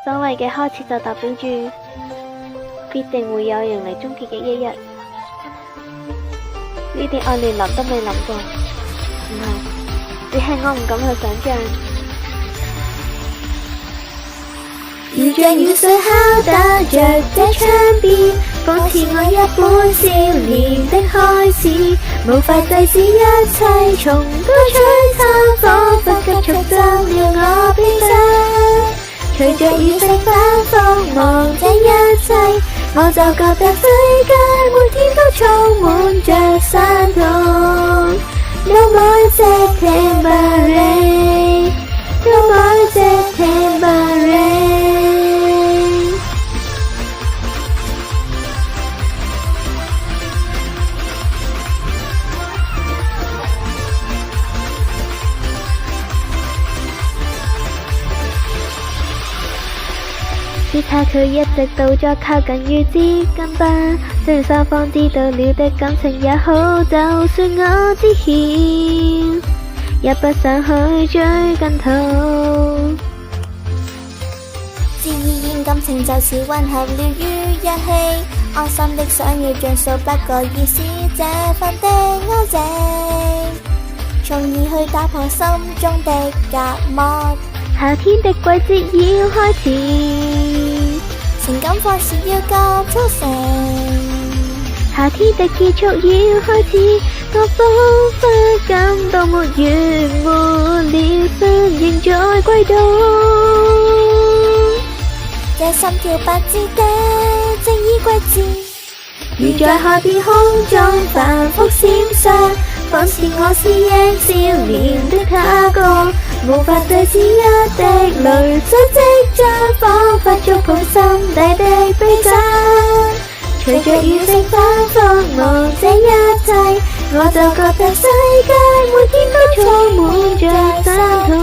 所謂嘅開始就代表住必定會有迎嚟終結嘅一日。呢啲我連諗都未諗過，唔係，只係我唔敢去想像。如像雨水敲打着這窗邊，仿似我一本少年的開始，無法制止一切從高璀璨，彷彿急速浸了我悲傷。隨着雨聲反覆望這一切，我就覺得世界每天都充滿着傷痛。No more September rain, no more September rain。只差佢一直到咗靠近與之間吧，雖然雙方知道了的感情也好，就算我知曉，也不想去追根頭。自然感情就似混合了於一氣，安心的想要盡數，不過意思這份的安靜，從而去打破心中的隔膜。夏天的季節要開始，情感放肆要急促成，夏天的結束要開始，我彷彿感到沒完沒了，身影在悸動。這心跳不知的正依季節，如在海邊空中反覆閃爍，仿似我是應少年的他個，無法制止一滴淚水即將，彷彿觸碰心底的悲傷。隨着雨聲反覆望這一切，我就覺得世界每天都充滿着傷痛。